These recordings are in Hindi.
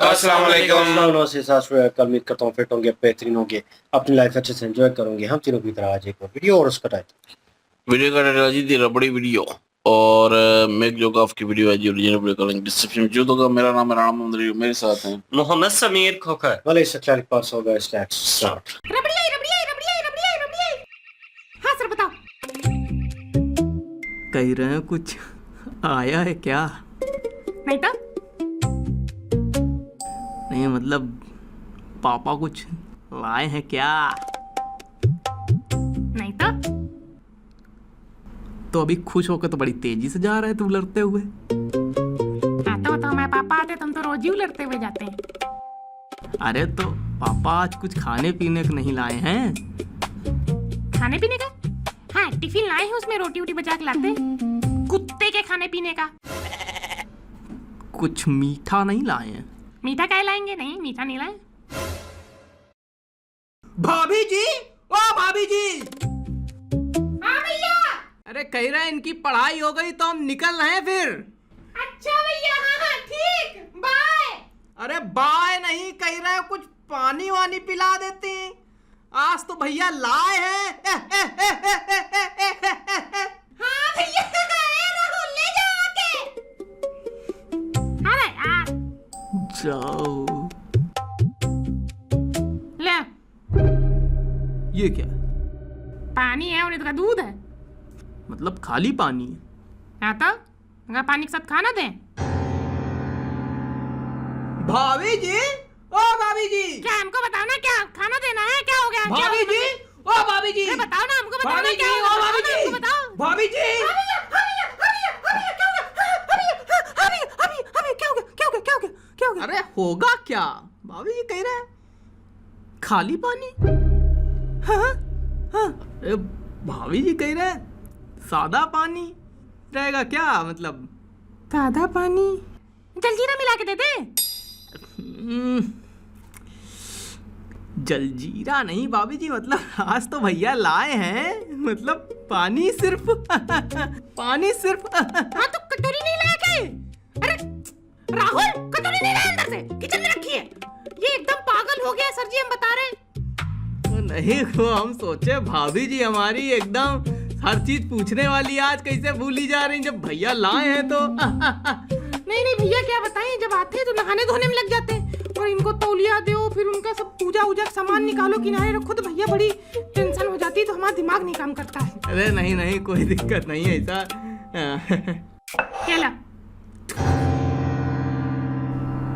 अस्सलाम वालेकुम। से साथ कल उम्मीद करता हूँ फिट होंगे, बेहतरीन होंगे, अपनी लाइफ अच्छे से एंजॉय करोगे। हम तीनों की तरह आज एक और वीडियो और उसका टाइटल वीडियो का टाइटल है जी रबड़ी वीडियो और मेक जो ऑफ की वीडियो है जी ओरिजिनल वीडियो का लिंक डिस्क्रिप्शन में मौजूद होगा। मेरा नाम है राणा मोहम्मद, मेरे साथ हैं मोहम्मद समीर खोखर वाले सच्चाई पास होगा। स्टार्ट रबड़ी आई, रबड़ी आई, रबड़ी आई, रबड़ी आई, रबड़ी आई। हाँ सर बताओ। कह रहे हैं कुछ आया है क्या? नहीं तो नहीं मतलब पापा कुछ लाए हैं क्या? नहीं तो अभी खुश होकर तो बड़ी तेजी से जा रहे हैं तुम लड़ते हुए। आता तो हमारे पापा आते, तुम तो रोज ही उलटते हुए जाते हैं। अरे तो पापा आज कुछ खाने पीने को नहीं लाए हैं? खाने पीने का? हाँ टिफिन लाए हैं, उसमें रोटी वोटी बचा के लाते हैं। कुत्ते के खाने पीने का। कुछ मीठा नहीं लाए हैं? मीठा क्या लाएंगे? नहीं मीठा नहीं लाए। भाभी जी, ओ भाभी जी। हाँ भैया। अरे कह रहे हैं इनकी पढ़ाई हो गई तो हम निकल रहे हैं फिर। अच्छा भैया, हाँ हाँ ठीक, बाय। अरे बाय नहीं, कह रहे हैं कुछ पानी वानी पिला देते हैं। आज तो भैया लाए हैं। हाँ भैया, राहुल ले जाओ आके। अरे यार जाओ। ले ये क्या? पानी है और इसका दूध है। मतलब खाली पानी है? हाँ तो अगर पानी के साथ खाना दें। भाभी जी, ओ भाभी जी। क्या हमको बताओ ना, क्या खाना देना है? क्या हो गया? क्या भाभी हो गया? जी, ओ भाभी जी। अरे बताओ ना, हमको बताओ ना भाभी क्या जी, हो गया? ओ भाभी बताओ ना, जी। हमको बताओ। भाभी जी। अरे होगा क्या? भाभी जी कह रहे हैं खाली पानी। हाँ हाँ। अरे भाभी जी कह रहे हैं सादा पानी रहेगा क्या? मतलब सादा पानी जलजीरा मिला के दे दे। जलजीरा नहीं भाभी जी, मतलब आज तो भैया लाए हैं, मतलब पानी सिर्फ पानी सिर्फ। हाँ तो कटोरी नहीं लाया के? अरे राहुल, कटोरी नहीं लाया अंदर से, किचन में रखी है। ये एकदम पागल हो गया सर जी, हम बता रहे हैं। नहीं वो हम सोचे भाभी जी हमारी एकदम हर चीज पूछने वाली आज कैसे भूली जा रही जब भैया लाए हैं तो। नहीं नहीं भैया, क्या बताएं, जब आते हैं तो नहाने धोने में लग जाते हैं और इनको तौलिया दो, फिर उनका सब पूजा उजा सामान निकालो, किनारे रखो, तो भैया बड़ी टेंशन हो जाती है, तो हमारा दिमाग नहीं काम करता है। अरे नहीं नहीं कोई दिक्कत नहीं है ऐसा। क्या ला?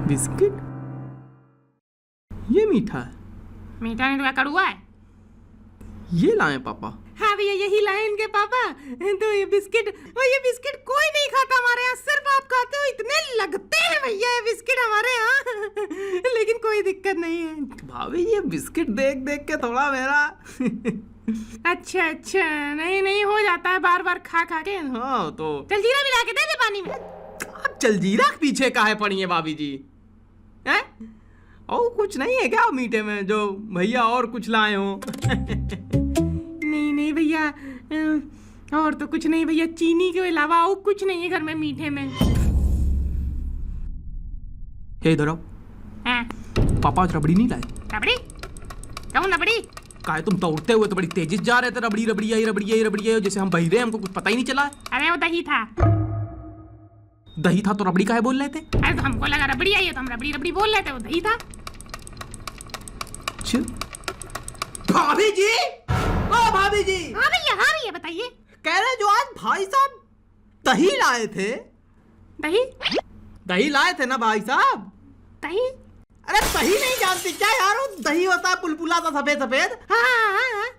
बिस्किट? ये मीठा है? मीठा नहीं तो क्या कड़वा है? ये लाए पापा? हाँ भैया यही लाए इनके पापा। तो ये बिस्किट, और ये बिस्किट कोई नहीं खाता हमारे यहाँ, सिर्फ आप खाते हो। इतने लगते हैं भैया ये बिस्किट हमारे यहाँ। लेकिन कोई दिक्कत नहीं है। भाभी ये बिस्किट देख देख के थोड़ा मेरा अच्छा अच्छा, नहीं नहीं हो जाता है बार बार खा खा के। हाँ तो जलजीरा मिला के दे दे पानी में। आप जलजीरा के पीछे काहे पड़ी है भाभी जी? हैं? और कुछ नहीं है क्या मीठे में जो भैया और कुछ लाए हो? नहीं नहीं भैया, और तो कुछ नहीं भैया, चीनी के अलावा और कुछ नहीं है घर में मीठे में। हे इधर आओ। हाँ, पापा आज रबड़ी नहीं लाए? रबड़ी? कौन रबड़ी? काहे तुम दौड़ते हुए तो बड़ी तेजी से जा रहे थे, रबड़ी रबड़ी आई, रबड़ी आई, रबड़ी आई, जैसे हम बहिरे हैं, हमको कुछ पता ही नहीं चला। अरे वो दही था। दही था तो रबड़ी काहे बोल रहे थे? अरे तो हमको लगा रबड़ी आई है तो हम रबड़ी रबड़ी बोल रहे थे, वो दही था। भाभी जी, ओ भाभी जी। हाँ भैया बताइए। कह रहे जो आज भाई साहब दही लाए थे। दही? दही लाए थे ना भाई साहब? दही? अरे दही नहीं जानती क्या यार? वो दही होता है पुलपुला सा सफेद सफेद। हाँ हाँ हाँ,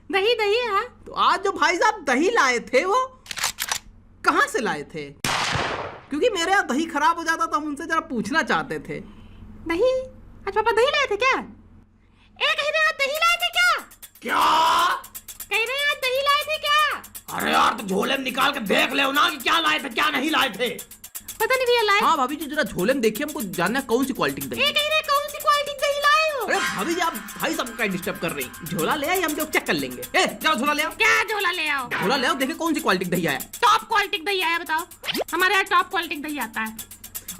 दही दही। हाँ तो आज जो भाई साहब दही लाए थे वो कहाँ से लाए थे? क्योंकि मेरे यहाँ दही खराब हो जाता तो हम उनसे जरा पूछना चाहते थे। दही? आज पापा दही लाए थे क्या? कह रहे आज दही लाए थे क्या? क्या कह रहे आज दही लाए थे क्या? अरे यार तो झोले में निकाल के देख ले ना कि क्या लाए थे क्या नहीं लाए थे। पता नहीं भैया लाए। हाँ भाभी जी जरा झोले में देखिए, हमको जानना है कौन सी क्वालिटी की दही। कह रहे कौन सी क्वालिटी दही लाए हो? अरे भाभी जी आप भाई साहब का डिस्टर्ब कर रही। झोला ले आई, हम लोग चेक कर लेंगे। चलो झोला ले आओ। क्या झोला ले आओ? झोला ले आओ, देखे कौन सी क्वालिटी का दही आया। टॉप क्वालिटी का दही आया, बताओ। हमारे यहाँ टॉप क्वालिटी का दही आता है।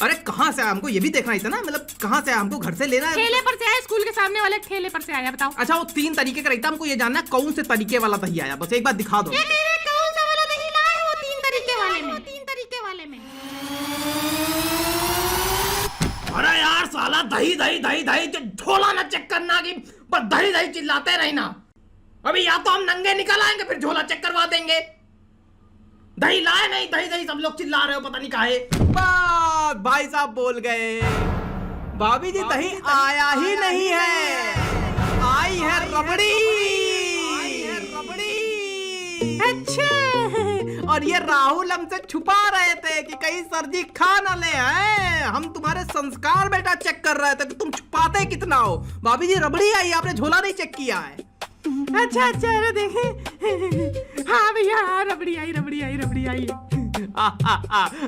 अरे कहाँ से आया? हमको ये भी देखना ही था ना, मतलब कहाँ से आया, हमको घर से लेना है। ठेले पर से आया, स्कूल के सामने वाले ठेले पर से आया। बताओ। अच्छा वो 3 तरीके का रहता, हमको ये जानना है कौन से तरीके वाला दही आया, बस एक बार दिखा दो। कौन सा वाला दही लाए हो? 3 तरीके वाले में। 3 तरीके वाले में। अरे यार साला दही दही दही दही, जो झोला ना चेक करना कि बस दही दही चिल्लाते रहना। अभी या तो हम नंगे निकल आएंगे फिर झोला चेक करवा देंगे। दही लाए नहीं, दही दही सब लोग चिल्ला रहे हो, पता नहीं काहे। बस भाई साहब बोल गए, भाभी जी दही आया ही नहीं है, आई है रबड़ी। अच्छा। और ये राहुल हमसे छुपा रहे थे कि कहीं सर जी खा न ले हैं। हम तुम्हारे संस्कार बेटा चेक कर रहे थे कि तुम छुपाते कितना हो। भाभी जी रबड़ी आई, आपने झोला नहीं चेक किया है। अच्छा अच्छा, अरे देखे। हाँ भैया, हाँ रबड़ी आई, रबड़ी आई, रबड़ी आई।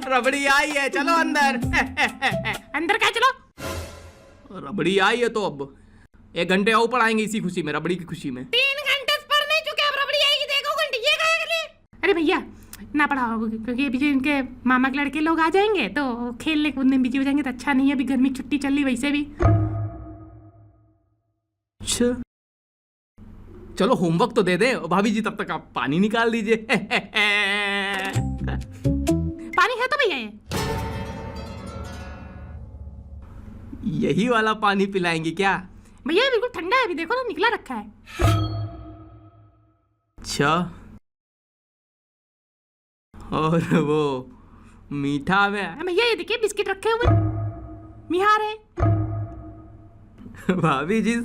रबड़ी आई है, चलो अंदर। अंदर क्या? चलो। रबड़ी आई है तो अब 1 घंटे और पढ़ाएंगे इसी खुशी में, रबड़ी की खुशी में। 3 घंटे से पढ़ नहीं चुके, अब रबड़ी आएगी, देखो घंटे ये गए। अरे भैया ना पढ़ाओ, क्योंकि अभी इनके मामा के लड़के लोग आ जाएंगे तो खेलने कूदने में बिजी हो जाएंगे, तो अच्छा नहीं है। अभी गर्मी की छुट्टी चल रही वैसे भी। अच्छा चलो होमवर्क तो दे दे भाभी जी, तब तक आप पानी निकाल दीजिए। पानी है तो भैया यही वाला पानी पिलाएंगी क्या? भैया बिल्कुल ठंडा है, अभी देखो ना निकला रखा है। अच्छा और वो मीठा में? भैया ये देखिए बिस्किट रखे हुए, मिहार है। भाभी जी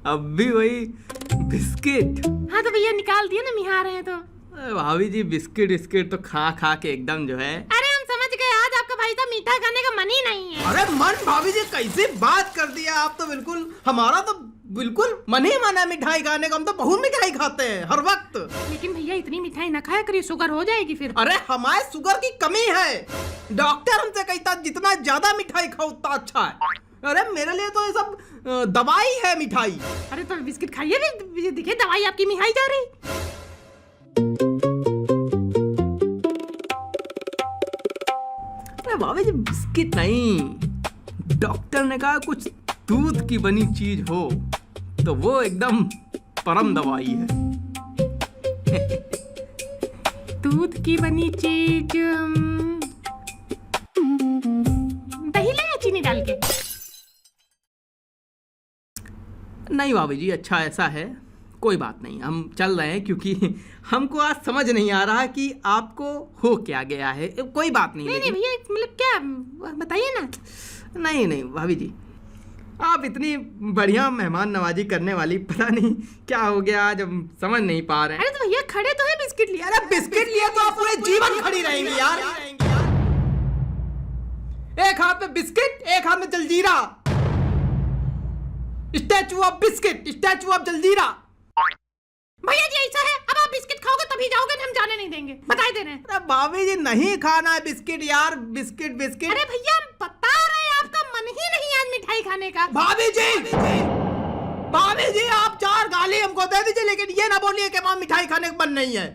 अब भी वही बिस्किट? हाँ तो भैया निकाल दिए ना, मिहार है तो। भाभी जी बिस्किट बिस्किट तो खा खा के एकदम जो है। अरे हम समझ गए, आज आपका भाई साहब मीठा खाने का मन ही नहीं है। अरे मन भाभी जी कैसे बात कर दिया आप तो, बिल्कुल हमारा तो बिल्कुल मन ही माना मिठाई खाने का। हम तो बहुत मिठाई खाते हैं हर वक्त। लेकिन भैया इतनी मिठाई ना खाया करिए, शुगर हो जाएगी फिर। अरे हमारे शुगर की कमी है, डॉक्टर हमसे कहता जितना ज्यादा मिठाई खाओ उतना अच्छा है। अरे मेरे लिए तो ये सब दवाई है मिठाई। अरे तो बिस्किट खाइए भी, देखिए दवाई आपकी मिठाई जा रही। अरे भाभी जी बिस्किट नहीं, डॉक्टर ने कहा कुछ दूध की बनी चीज हो तो वो एकदम परम दवाई है। दूध की बनी चीज, दही ले या चीनी डाल के? नहीं भाभी जी अच्छा ऐसा है, कोई बात नहीं, हम चल रहे हैं क्योंकि हमको आज समझ नहीं आ रहा कि आपको हो क्या गया है। कोई बात नहीं। नहीं भैया मतलब क्या बताइए ना। नहीं नहीं भाभी जी, आप इतनी बढ़िया मेहमान नवाजी करने वाली, पता नहीं क्या हो गया आज, हम समझ नहीं पा रहे हैं। अरे तो भैया खड़े तो है, बिस्किट लिया। अरे बिस्किट लिया तो आप पूरे जीवन खड़ी रहेंगी यार। एक हाथ में बिस्किट, एक हाथ में jaljeera. Statue of biscuit, statue of jaljeera. भैया जी ऐसा है, अब आप बिस्किट खाओगे तभी जाओगे, हम जाने नहीं देंगे, बता दे रहे हैं। अरे भाभी जी नहीं खाना है बिस्किट यार, बिस्किट बिस्किट। अरे भैया हम बता रहे हैं, आपका मन ही नहीं आज मिठाई खाने का। भाभी जी आप 4 गाली हमको दे दीजिए, लेकिन ये ना बोलिए कि मां मिठाई खाने का मन नहीं है।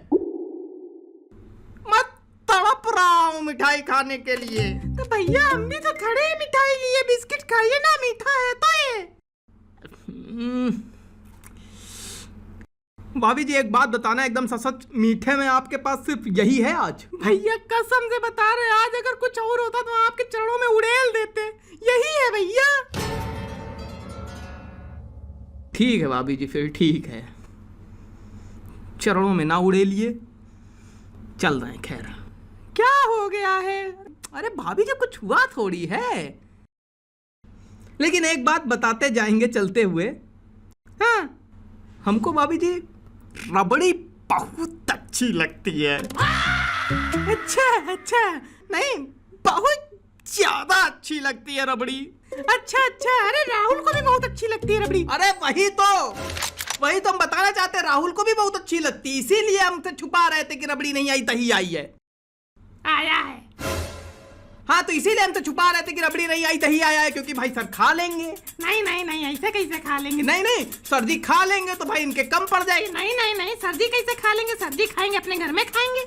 मैं तड़प रहा हूँ मिठाई खाने के लिए। तो भैया हम भी तो खड़े हैं मिठाई लिए, बिस्किट खाइए ना, मीठा है तो ये। भाभी जी एक बात बताना एकदम सच, मीठे में आपके पास सिर्फ यही है आज? भैया कसम से बता रहे हैं, आज अगर कुछ और होता तो आपके चरणों में उड़ेल देते, यही है भैया। ठीक है भाभी जी फिर ठीक है, चरणों में ना उड़ेलिए, चल रहे हैं। खैर क्या हो गया है? अरे भाभी जी कुछ हुआ थोड़ी है, लेकिन एक बात बताते जाएंगे चलते हुए। हाँ हमको भाभी जी रबड़ी बहुत अच्छी लगती है। अच्छा नहीं बहुत ज्यादा अच्छी लगती है रबड़ी। अच्छा, अरे राहुल को भी बहुत अच्छी लगती है रबड़ी। अरे वही तो हम बताना चाहते हैं, राहुल को भी बहुत अच्छी लगती है, इसीलिए हमसे छुपा रहे थे कि रबड़ी नहीं आई दही आई है। आया है। हाँ तो इसीलिए हमसे छुपा रहे थे कि रबड़ी नहीं आई दही आया है, क्योंकि भाई सर खा लेंगे। नहीं ऐसे कैसे खा लेंगे? नहीं सर जी खा लेंगे तो भाई इनके कम पड़ जाएगी। नहीं सर जी कैसे खा लेंगे? सर जी खाएंगे अपने घर में खाएंगे।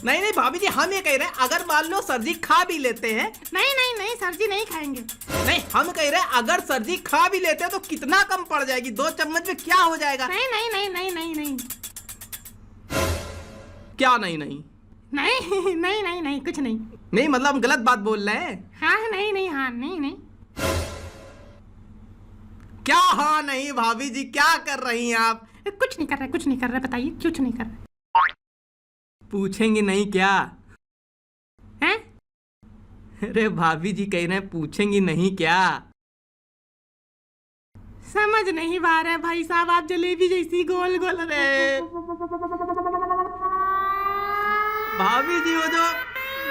नहीं नहीं भाभी जी, हम ये कह रहे हैं अगर मान लो सर जी खा भी लेते हैं। नहीं नहीं नहीं सर जी नहीं खाएंगे। नहीं, हम कह रहे हैं अगर सर जी खा भी लेते हैं तो कितना कम पड़ जाएगी, 2 चम्मच में क्या हो जाएगा? नहीं नहीं नहीं नहीं नहीं नहीं क्या नहीं नहीं नहीं नहीं नहीं नहीं कुछ नहीं। नहीं मतलब हम गलत बात बोल रहे हैं? हाँ नहीं नहीं हाँ नहीं नहीं। क्या हाँ नहीं भाभी जी, क्या कर रही हैं आप? कुछ नहीं कर रहे, कुछ नहीं कर रहे, बताइए कुछ नहीं कर रहे। पूछेंगी नहीं क्या? हैं? अरे भाभी जी कह रहे हैं पूछेंगी नहीं क्या? समझ नहीं पा रहे भाई साहब, आप जलेबी जैसी गोल गोल। अरे भाभी जी वो जो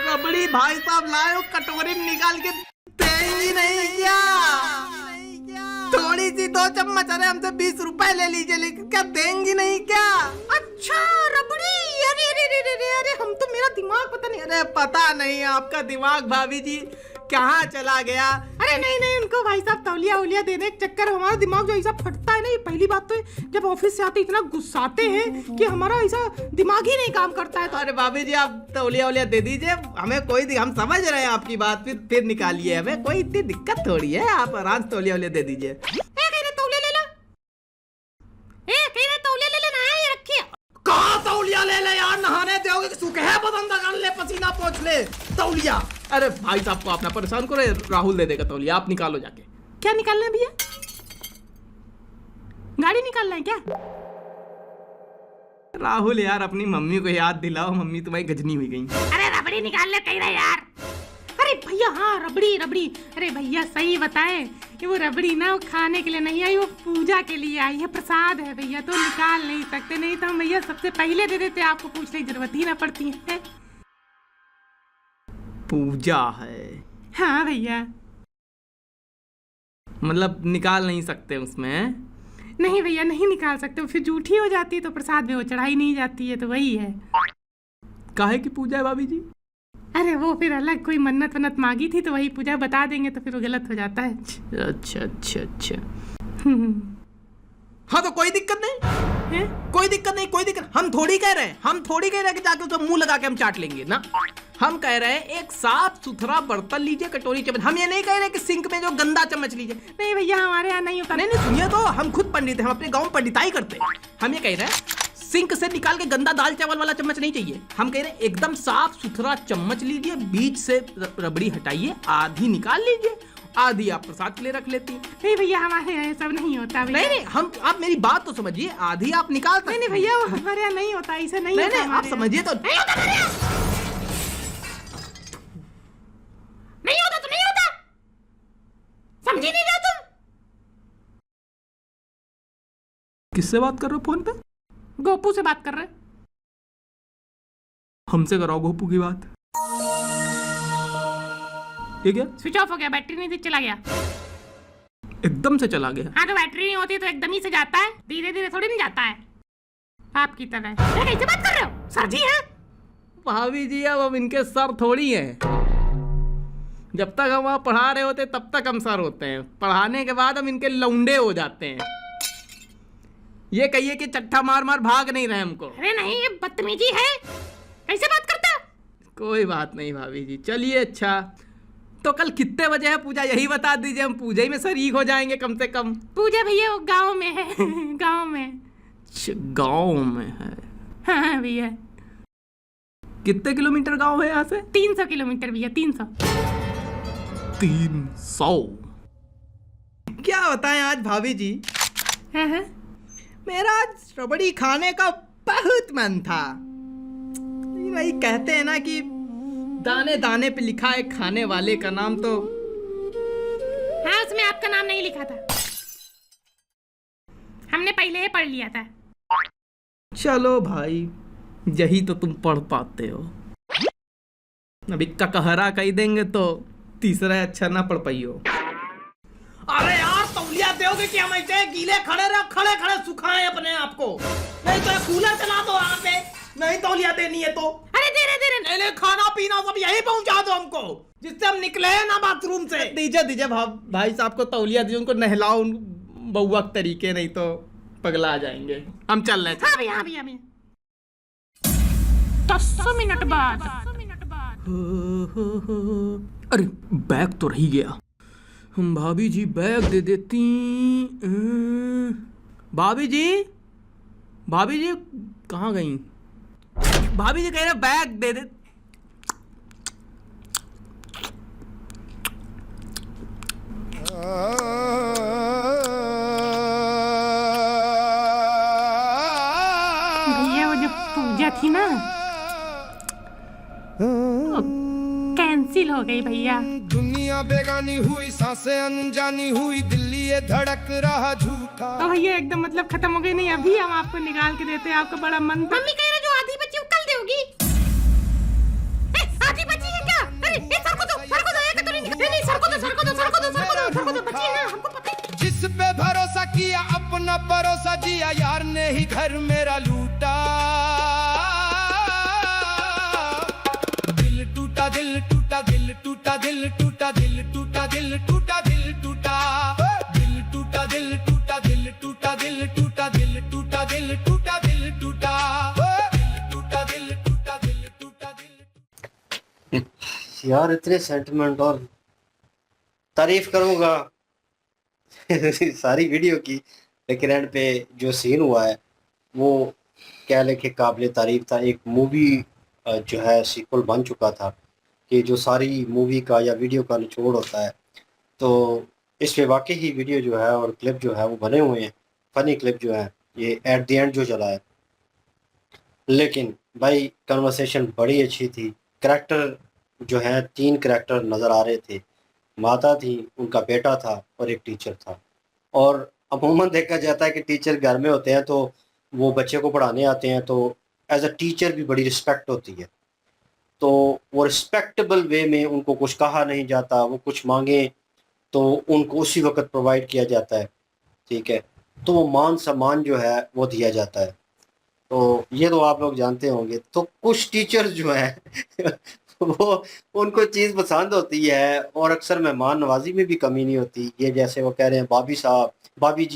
रबड़ी भाई साहब लाए हो कटोरी में निकाल के देंगी नहीं क्या? थोड़ी सी 2 चम्मच, अरे हमसे 20 रुपए ले लीजिए, लेकिन क्या देंगी नहीं क्या? अच्छा रबड़ी, अरे अरे अरे अरे अरे हम तो, मेरा दिमाग पता नहीं। अरे पता नहीं आपका दिमाग भाभी जी कहाँ चला गया? अरे नहीं नहीं, उनको भाई साहब तौलिया उलिया देने के चक्कर हमारा दिमाग जो ऐसा फटता है ना, ये पहली बात तो जब ऑफिस से आते इतना गुस्साते हैं कि हमारा ऐसा दिमाग ही नहीं काम करता है। तो अरे भाभी जी आप तौलिया उलिया दे दीजिए हमें, कोई हम समझ रहे हैं आपकी बात, फिर निकालिए, हमें कोई इतनी दिक्कत थोड़ी है, आप आराम से तौलिया उलिया दे दीजिए। तौलिया ले लो, तौलिया ले लेना है, ये रखिए। कहाँ तौलिया ले ले यार, नहाने दोगे कि सूखे है बदन कर ले, पसीना पोंछ ले तौलिया। अरे भाई साहब को अपना परेशान करो, राहुल दे देगा तौलिया, आप निकालो जाके। क्या निकालना है भैया? गाड़ी निकालना है क्या? राहुल यार अपनी मम्मी को याद दिलाओ, मम्मी तुम्हारी गजनी हुई गई। अरे रबड़ी निकालने कह रहा यार। अरे भैया हाँ रबड़ी रबड़ी, अरे भैया सही बताएं कि वो रबड़ी ना वो खाने के लिए नहीं आई, वो पूजा के लिए आई है, प्रसाद है भैया, तो निकाल नहीं सकते, नहीं तो हम भैया सबसे पहले दे देते, आपको पूछने की जरूरत ही ना पड़ती है। पूजा है? हाँ भैया। मतलब निकाल नहीं सकते उसमें? नहीं भैया नहीं निकाल सकते, फिर जूठी हो जाती है तो प्रसाद में वो चढ़ाई नहीं जाती है, तो वही है। काहे की पूजा है भाभी जी? अरे वो फिर अलग कोई मन्नत वन्नत मांगी थी तो वही पूजा बता देंगे तो फिर वो गलत हो जाता है। अच्छा अच्छा अच्छा। हाँ तो कोई दिक्कत नहीं है? कोई दिक्कत नहीं, कोई दिक्कत। हम थोड़ी कह रहे हैं कि जाके उसका मुंह लगा के हम चाट लेंगे ना। हम कह रहे हैं एक साफ सुथरा बर्तन लीजिए, कटोरी चम्मच। हम ये नहीं कह रहे कि सिंक में जो गंदा चम्मच लीजिए। नहीं भैया हमारे यहाँ नहीं होता। नहीं नहीं सुनिए तो, हम खुद पंडित हैं, हम अपने गाँव में पंडिताई करते हैं। हम ये कह रहे हैं सिंक से निकाल के गंदा दाल चावल वाला चम्मच नहीं चाहिए। हम कह रहे हैं एकदम साफ सुथरा चम्मच लीजिए, बीच से रबड़ी हटाइए, आधी निकाल लीजिए, आधी आप प्रसाद के लिए रख लेती हैं। नहीं भैया हमारे यहाँ सब नहीं होता भैया। नहीं हम, आप मेरी बात तो समझिए, आधी आप निकाल सकते हैं। नहीं भैया हमारे यहाँ नहीं होता, ऐसा नहीं होता। नहीं आप समझिए तो। नहीं होता तो नहीं होता, समझी नहीं रहे तुम। किससे बात कर रहे हो फोन पे? गोपू से बात कर रहे। हमसे कराओ गोपू की बात। ये क्या? स्विच ऑफ हो गया, बैटरी नहीं थी, चला गया। एकदम से चला गया? हाँ तो बैटरी नहीं होती तो एकदम ही से जाता है, धीरे धीरे थोड़ी नहीं जाता है आपकी तरह। कैसे बात कर रहे हो, सर जी हैं? भाभी जी अब इनके सर थोड़ी हैं। जब तक हम वहाँ पढ़ा रहे होते तब तक हम सर होते हैं, पढ़ाने के बाद हम इनके लौंडे हो जाते हैं। ये कहिए कि चट्टा मार मार भाग नहीं रहे हमको। अरे नहीं ये बदतमीजी है, कैसे बात करता? कोई बात नहीं भाभी जी, चलिए। अच्छा तो कल कितने बजे है पूजा, यही बता दीजिए, हम पूजा ही में शरीक हो जाएंगे कम से कम। पूजा भैया वो गांव में है। गांव में। गांव में है? हाँ भैया। कितने किलोमीटर गांव है यहाँ से? 300 किलोमीटर भैया, 300। 300? क्या बताएं आज भाभी जी, मेरा आज रबड़ी खाने का बहुत मन था। वही कहते हैं ना कि दाने दाने पे लिखा है खाने वाले का नाम, तो हाँ उसमें आपका नाम नहीं लिखा था, हमने पहले ही पढ़ लिया था। चलो भाई यही तो तुम पढ़ पाते हो, अभी ककहरा कही देंगे तो तीसरा अच्छा ना पढ़ पाई हो। अरे यार तौलिया दोगे कि हम ऐसे गीले खड़े खड़े सुखाएं अपने आप को? नहीं तो कूलर चला दो वहाँ पे, नहीं तौलिया देनी है तो। अरे धीरे धीरे नहीं, खाना पीना सब यही पहुँचा दो हमको, जिससे हम निकले ना बाथरूम से। दीजिए भाई साहब को तौलिया दीजिए, उनको नहलाओ बउआ के तरीके, नहीं तो पगला जाएंगे। हम चल रहे हैं। हाँ भैया, हाँ भैया, भैया। 10 मिनट बाद। अरे बैग तो रह गया। भाभी जी बैग दे देती। भाभी जी, भाभी जी कहाँ गई? भाभी जी कह रहे बैग दे दे। भैया वो जो पूजा थी ना कैंसिल हो गई भैया। दुनिया बेगानी हुई, सांसें अनजानी हुई, दिल्ली ये धड़क रहा झूठा। तो भैया एकदम मतलब खत्म हो गई। नहीं अभी हम आपको निकाल के देते हैं, आपका बड़ा मन था। मम्मी कह रहे जो आधी बची वो कल दोगी। आधी बची है क्या? अरे सर को दो, सर को दो, एक तो नहीं सर को दो, सर को दो, सर को दो, सर को दो, सर को दो, बची है ना, हमको पता है। जिस पे भरोसा किया अपना भरोसा जिया, यार ने ही घर मेरा लूटा। दिल टूटा, दिल टूटा, दिल टूटा, दिल टूटा, दिल टूटा, दिल टूटा, दिल टूटा, दिल टूटा, दिल टूटा, दिल टूटा, दिल टूटा, दिल टूटा, दिल टूटा, दिल टूटा, दिल टूटा, दिल टूटा, दिल टूटा, दिल। यार इतने सेंटिमेंट और तारीफ करूंगा सारी वीडियो की, लेकिन एंड पे जो सीन हुआ है वो क्या लेके काबिल तारीफ था। एक मूवी जो है सीक्वल बन चुका था कि जो सारी मूवी का या वीडियो का निचोड़ होता है, तो इस पे वाकई ही वीडियो जो है और क्लिप जो है वो बने हुए हैं। फनी क्लिप जो है ये एट द एंड जो चला है, लेकिन भाई कन्वर्सेशन बड़ी अच्छी थी। करैक्टर जो है 3 करैक्टर नज़र आ रहे थे। माता थी, उनका बेटा था और एक टीचर था। और अमूमन देखा जाता है कि टीचर घर में होते हैं तो वो बच्चे को पढ़ाने आते हैं, तो एज अ टीचर भी बड़ी रिस्पेक्ट होती है। तो वो रिस्पेक्टेबल वे में उनको कुछ कहा नहीं जाता, वो कुछ मांगे तो उनको उसी वक्त प्रोवाइड किया जाता है, ठीक है। तो वो मान सम्मान जो है वो दिया जाता है। तो ये तो आप लोग जानते होंगे। तो कुछ टीचर्स जो हैं वो उनको चीज़ पसंद होती है और अक्सर मेहमान नवाजी में भी कमी नहीं होती। ये जैसे वो कह रहे हैं भाभी साहब, भाभी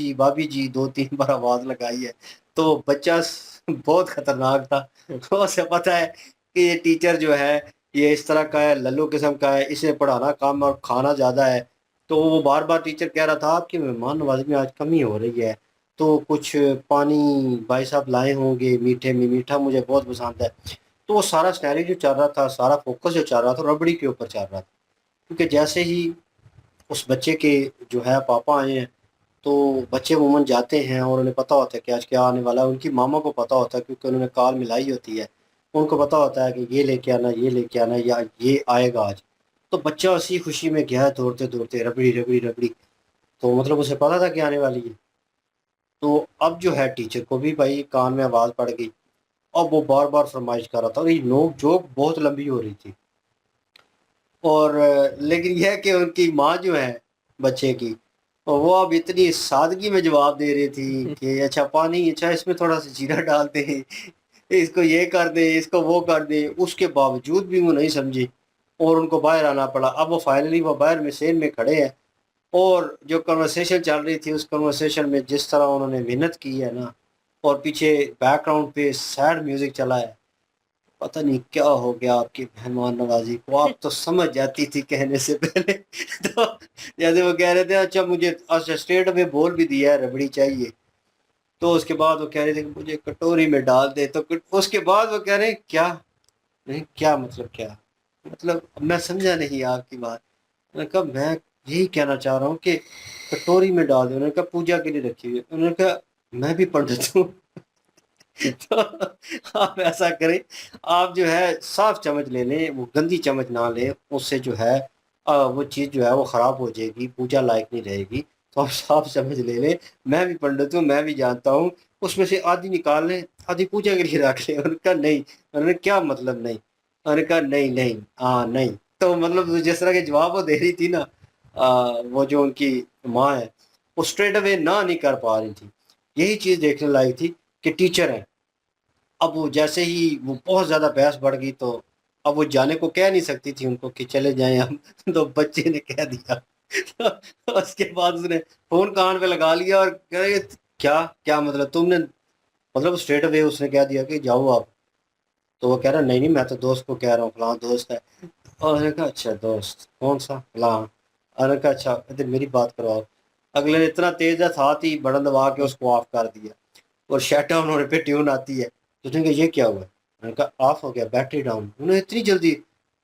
जी 2-3 बार आवाज़ लगाई है। तो बच्चा बहुत ख़तरनाक था। उसे पता है कि ये टीचर जो है ये इस तरह का है, लल्लू किस्म का है, इसे पढ़ाना कम और खाना ज़्यादा है। तो वो बार बार टीचर कह रहा था आपकी मेहमान नवाजी में आज कमी हो रही है, तो कुछ पानी भाई साहब लाए होंगे मीठे में, मीठा मुझे बहुत पसंद है। तो वो सारा स्टैरी जो चल रहा था, सारा फोकस जो चल रहा था रबड़ी के ऊपर चल रहा था। क्योंकि जैसे ही उस बच्चे के जो है पापा आए हैं, तो बच्चे अमूमन जाते हैं और उन्हें पता होता है कि आज क्या आने वाला है। उनकी मामा को पता होता है क्योंकि उन्होंने कॉल मिलाई होती है। उनको पता होता है कि ये लेके आना, ये लेके आना या ये आएगा आज। तो बच्चा उसी खुशी में गया दौड़ते दौड़ते, रबड़ी रबड़ी रबड़ी। तो मतलब उसे पता था कि आने वाली है। तो अब जो है टीचर को भी भाई कान में आवाज़ पड़ गई। अब वो बार बार फरमाइश कर रहा था और ये नोक जोक बहुत लंबी हो रही थी। और लेकिन यह कि उनकी माँ जो है बच्चे की, वो अब इतनी सादगी में जवाब दे रही थी कि अच्छा पानी, अच्छा इसमें थोड़ा सा जीरा डाल दे, इसको ये कर दे, इसको वो कर दे। उसके बावजूद भी वो नहीं समझी और उनको बाहर आना पड़ा। अब वो फाइनली वो बाहर में सेन में खड़े हैं और जो कन्वर्सेशन चल रही थी उस कन्वर्सेशन में जिस तरह उन्होंने मेहनत की है ना, और पीछे बैकग्राउंड पे सैड म्यूजिक चला है। पता नहीं क्या हो गया आपकी मेहमान नवाजी को, आप तो समझ जाती थी कहने से पहले। तो जैसे वो कह रहे थे अच्छा मुझे अच्छा स्ट्रेट में बोल भी दिया है रबड़ी चाहिए, तो उसके बाद वो कह रहे थे कि मुझे कटोरी में डाल दे। तो उसके बाद वो कह रहे हैं क्या, नहीं क्या मतलब, क्या मतलब मैं समझा नहीं आपकी बात। मैंने कहा मैं यही कहना चाह रहा हूँ कि कटोरी में डाल दे। उन्होंने कहा पूजा के लिए रखी हुई है। उन्होंने कहा मैं भी पंडित हूँ। तो आप ऐसा करें, आप जो है साफ चम्मच ले लें, वो गंदी चम्मच ना लें, उससे जो है वो चीज़ जो है वो ख़राब हो जाएगी, पूजा लायक नहीं रहेगी। तो आप साफ चम्मच ले लें। मैं भी पंडित हूँ, मैं भी जानता हूँ। उसमें से आधी निकाल लें, आधी पूजा के लिए रख लें। उन्होंने नहीं। उन्होंने क्या मतलब नहीं? उन्होंने कहा नहीं नहीं हाँ नहीं। तो मतलब जिस तरह के जवाब वो दे रही थी ना, वो जो उनकी माँ है वो स्ट्रेट अवे ना नहीं कर पा रही थी। यही चीज़ देखने लायक थी कि टीचर है। अब वो जैसे ही वो बहुत ज़्यादा बहस बढ़ गई, तो अब वो जाने को कह नहीं सकती थी उनको कि चले जाएं हम। तो बच्चे ने कह दिया। तो उसके बाद उसने फ़ोन कान पे लगा लिया और कह रहे क्या क्या मतलब तुमने, मतलब स्ट्रेट अवे उसने कह दिया कि जाओ आप। तो वो कह रहा नहीं नहीं, मैं तो दोस्त को कह रहा हूँ, फलां दोस्त है। और मैंने कहा अच्छा दोस्त कौन सा, फलां। और मैंने कहा अच्छा, कहते मेरी बात करवाओ। अगले ने इतना तेज है, साथ ही बटन दबा के उसको ऑफ कर दिया, और शट डाउन होने पे ट्यून आती है। तो उसने कहा ये क्या हुआ, मैंने कहा ऑफ हो गया, बैटरी डाउन। उन्होंने इतनी जल्दी,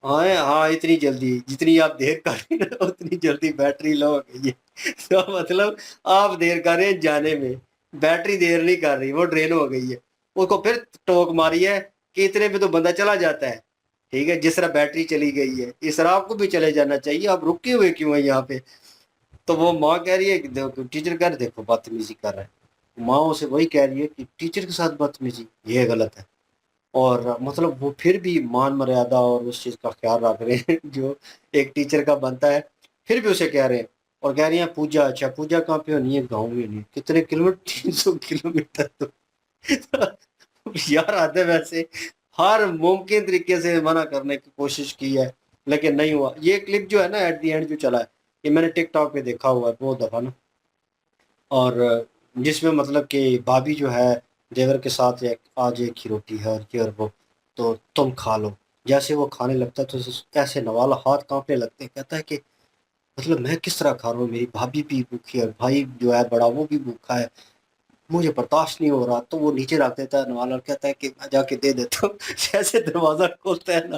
हाँ हाँ इतनी जल्दी, जितनी आप देर कर रहे हैं उतनी जल्दी बैटरी लो हो गई है। तो मतलब आप देर कर रहे हैं जाने में, बैटरी देर नहीं कर रही, वो ड्रेन हो गई है। उसको फिर टोक मारी है कि इतने पे तो बंदा चला जाता है, ठीक है, जिस तरह बैटरी चली गई है इस तरह आपको भी चले जाना चाहिए, आप रुके हुए क्यों है यहाँ पे। तो वो माँ कह रही है कि देखो, टीचर कह रहे देखो बदतमीजी कर रहा है। माँ उसे वही कह रही है कि टीचर के साथ बदतमीजी ये गलत है। और मतलब वो फिर भी मान मर्यादा और उस चीज़ का ख्याल रख रहे हैं जो एक टीचर का बनता है, फिर भी उसे कह रहे हैं। और कह रही हैं पूजा, अच्छा पूजा कहाँ पे होनी है, गाँव में नहीं, कितने किलोमीटर, 300 किलोमीटर। तो यार आते वैसे हर मुमकिन तरीके से मना करने की कोशिश की है, लेकिन नहीं हुआ। ये क्लिप जो है ना एट दी एंड जो चला है, ये मैंने टिकटॉक पे देखा हुआ है बहुत दफ़ा ना। और जिसमें मतलब कि भाभी जो है देवर के साथ एक आज एक ही रोटी है और ये और वो, तो तुम खा लो। जैसे वो खाने लगता है तो ऐसे नवाला हाथ कांपने लगते हैं, कहता है कि मतलब मैं किस तरह खा रहा हूँ, मेरी भाभी भी भूखी है, भाई जो है बड़ा वो भी भूखा है, मुझे बर्दाश्त नहीं हो रहा। तो वो नीचे रख देता है नवाला और कहता है कि मैं जाके दे देता हूँ। जैसे दरवाजा खोलता है ना,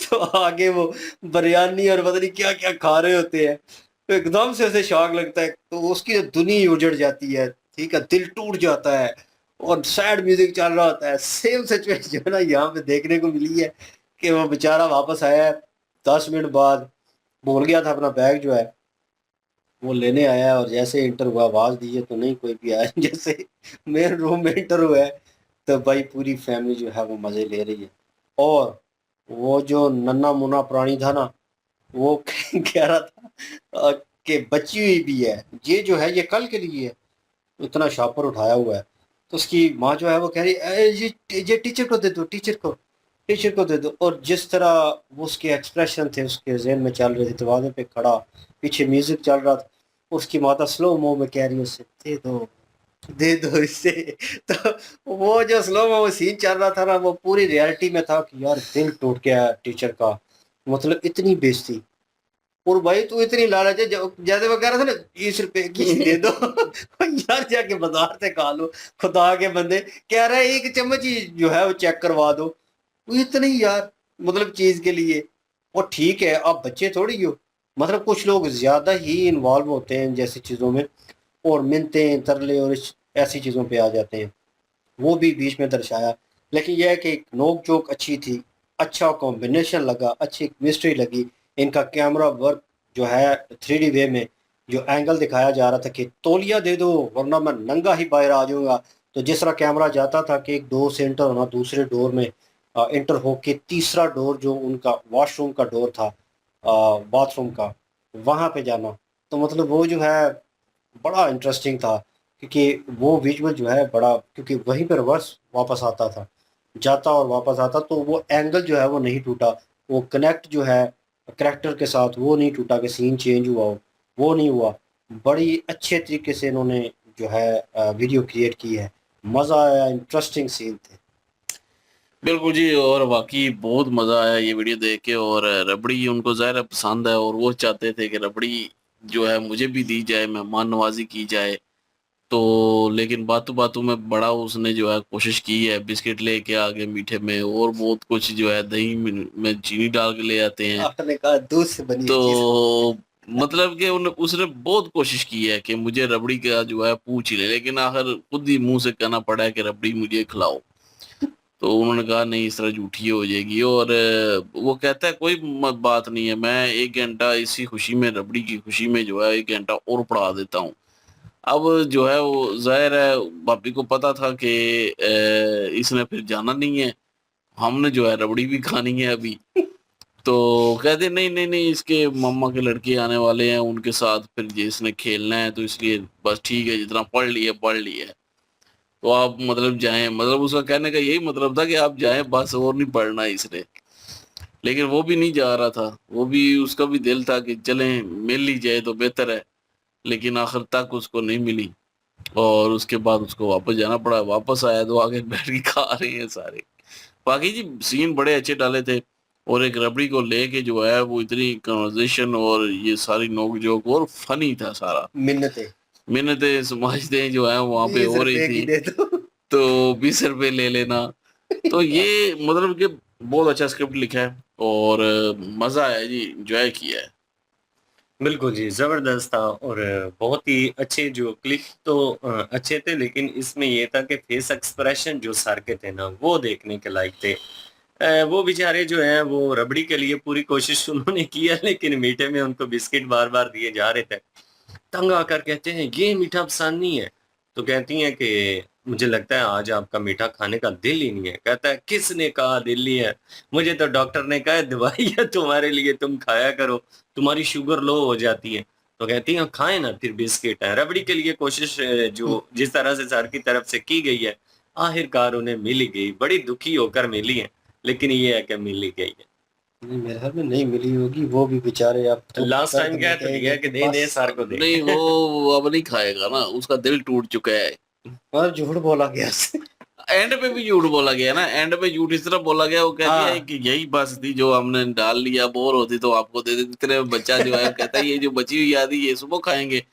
तो आगे वो बिरयानी और पता नहीं क्या क्या खा रहे होते हैं। तो एकदम से उसे शौक लगता है, तो उसकी जो दुनिया ही उजड़ जाती है, ठीक है, दिल टूट जाता है और सैड म्यूजिक चल रहा होता है। सेम सिचुएशन जो है ना यहाँ पे देखने को मिली है कि वो बेचारा वापस आया है 10 मिनट बाद, भूल गया था अपना बैग जो है वो लेने आया है, और जैसे इंटर हुआ आवाज़ दी है तो नहीं कोई भी आया। जैसे मेन रूम में इंटर हुआ है तो भाई पूरी फैमिली जो है वो मज़े ले रही है। और वो जो नन्ना मुन्ना प्राणी था ना, वो कह रहा था कि बची हुई भी है, ये जो है ये कल के लिए है, इतना शापर उठाया हुआ है। तो उसकी माँ जो है वो कह रही ये टीचर को दे दो, टीचर को, टीचर को दे दो। और जिस तरह वो उसके एक्सप्रेशन थे उसके जहन में चल रहे थे, दरवाजे पे खड़ा, पीछे म्यूजिक चल रहा था, उसकी माता स्लो मो में कह रही है उसे दे दो, दे दो इससे। तो वो जो स्लो मो सीन चल रहा था ना, वो पूरी रियलिटी में था कि यार दिल टूट गया टीचर का, मतलब इतनी बेइज्जती। और भाई तू इतनी लालच है, जैसे वो कह रहा था ना 20 रुपए की दे दो। यार जाके बाजार से खा लो, खुदा के बंदे, कह रहा है 1 चम्मच ही जो है वो चेक करवा दो, वो इतनी यार मतलब चीज के लिए। और ठीक है आप बच्चे थोड़ी हो, मतलब कुछ लोग ज्यादा ही इन्वॉल्व होते हैं जैसी चीजों में, और मिन्नतें तरले और ऐसी चीजों पे आ जाते हैं, वो भी बीच में दर्शाया। लेकिन यह है कि एक नोक जोक अच्छी थी, अच्छा कॉम्बिनेशन लगा, अच्छी मिस्ट्री लगी। इनका कैमरा वर्क जो है 3D वे में जो एंगल दिखाया जा रहा था कि तौलिया दे दो वरना मैं नंगा ही बाहर आ जाऊंगा। तो जिस तरह कैमरा जाता था कि एक डोर से एंटर होना, दूसरे डोर में एंटर होके तीसरा डोर जो उनका वॉशरूम का डोर था, बाथरूम का, वहाँ पे जाना। तो मतलब वो जो है बड़ा इंटरेस्टिंग था, क्योंकि वो विजुअल जो है बड़ा, क्योंकि वहीं पर रिवर्स वापस आता था, जाता और वापस आता, तो वो एंगल जो है वो नहीं टूटा, वो कनेक्ट जो है करेक्टर के साथ वो नहीं टूटा कि सीन चेंज हुआ हो, वो नहीं हुआ। बड़ी अच्छे तरीके से इन्होंने जो है वीडियो क्रिएट की है, मज़ा आया, इंटरेस्टिंग सीन थे। बिल्कुल जी, और वाकई बहुत मजा आया ये वीडियो देख के। और रबड़ी उनको ज़ाहिर है पसंद है, और वो चाहते थे कि रबड़ी जो है मुझे भी दी जाए, मेहमान नवाजी की जाए। तो लेकिन बातों बातों में बड़ा उसने जो है कोशिश की है, बिस्किट लेके आगे मीठे में, और बहुत कुछ जो है दही में चीनी डाल के ले आते हैं। आपने कहा दूध से बनी हुई चीज़। तो मतलब कि उसने बहुत कोशिश की है कि मुझे रबड़ी का जो है पूछ ही ले, लेकिन आखिर खुद ही मुंह से कहना पड़ा है कि रबड़ी मुझे खिलाओ। तो उन्होंने कहा नहीं, इस तरह झूठी हो जाएगी। और वो कहता है कोई बात नहीं है, मैं 1 घंटा इसी खुशी में, रबड़ी की खुशी में जो है 1 घंटा और पढ़ा देता हूँ। अब जो है वो जाहिर है भाभी को पता था कि इसने फिर जाना नहीं है, हमने जो है रबड़ी भी खानी है अभी। तो कहते नहीं नहीं नहीं, इसके मम्मा के लड़के आने वाले हैं, उनके साथ फिर ये इसने खेलना है, तो इसलिए बस ठीक है, जितना पढ़ लिया है, तो आप मतलब जाएं। मतलब उसका कहने का यही मतलब था कि आप जाएं बस, और नहीं पढ़ना है इसने। लेकिन वो भी नहीं जा रहा था, वो भी, उसका भी दिल था कि चलें मिल ही जाए तो बेहतर है, लेकिन आखिर तक उसको नहीं मिली। और उसके बाद उसको वापस जाना पड़ा। वापस आया तो आगे बैठ के खा रहे हैं सारे। बाकी जी सीन बड़े अच्छे डाले थे, और एक रबड़ी को लेके जो है वो इतनी कन्वर्सेशन और ये सारी नोक जोक और फनी था सारा। मिन्नतें समाजतें जो है वहां पे हो रही थी, तो 20 रुपए ले लेना। तो ये मतलब कि बहुत अच्छा स्क्रिप्ट लिखा है और मजा आया जी, एंजॉय किया है। बिल्कुल जी, ज़बरदस्त था और बहुत ही अच्छे जो क्लिप तो अच्छे थे, लेकिन इसमें ये था कि फेस एक्सप्रेशन जो सर के थे ना, वो देखने के लायक थे। वो बेचारे जो हैं वो रबड़ी के लिए पूरी कोशिश उन्होंने की है, लेकिन मीठे में उनको बिस्किट बार-बार दिए जा रहे थे। तंग आकर कहते हैं, "ये मीठा पसंद नहीं है।" तो कहती हैं कि मुझे लगता है आज आपका मीठा खाने का दिल ही नहीं है। कहता है, "किसने कहा दिल नहीं है? मुझे तो डॉक्टर ने कहा है दवाई है तुम्हारे लिए, तुम खाया करो, तुम्हारी शुगर लो हो जाती है।" तो कहती हैं, "खाएँ ना फिर बिस्किट है।" रबड़ी के लिए कोशिश जो जिस तरह से सर की तरफ से की गई है, आखिरकार उन्हें मिल ही गई। बड़ी दुखी होकर मिली हैं, लेकिन ये है कि मिल ही गई है। नहीं, मेरे ख्याल में नहीं मिली होगी, वो भी बेचारे अब तो लास्ट टाइम कह तो दिया कि दे सर को दे। नहीं वो अब नहीं खाएगा ना, उसका दिल टूट चुका है। और झूठ बोला गया एंड पे भी झूठ बोला गया ना, एंड पे झूठ इस तरह बोला गया, वो कहती है कि यही बस थी जो हमने डाल लिया, बोर होती तो आपको दे देते। इतने में बच्चा जो है कहता है ये जो बची हुई आदि ये सुबह खाएंगे।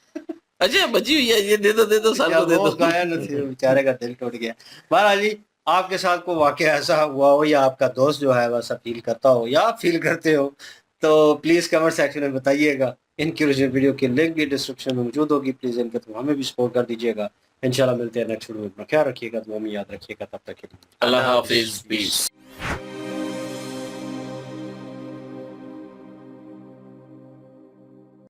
अच्छा बची हुई है, ये दे दो साल को दे दो। गाया न थे, बेचारे का दिल टूट गया। बहरहाल जी, आपके साथ कोई वाकया ऐसा हुआ हो या आपका दोस्त जो है वैसा फील करता हो या आप फील करते हो, तो प्लीज कमेंट सेक्शन में बताइएगा। इनकी ओरिजिनल वीडियो की लिंक भी डिस्क्रिप्शन में मौजूद होगी, प्लीज इनके तो हमें भी सपोर्ट कर दीजिएगा। इंशाल्लाह मिलते हैं नेक्स्ट वीडियो में। अपना ख्याल रखिएगा, दुआ में याद रखिएगा। तब तक के लिए अल्लाह हाफिज, पीस।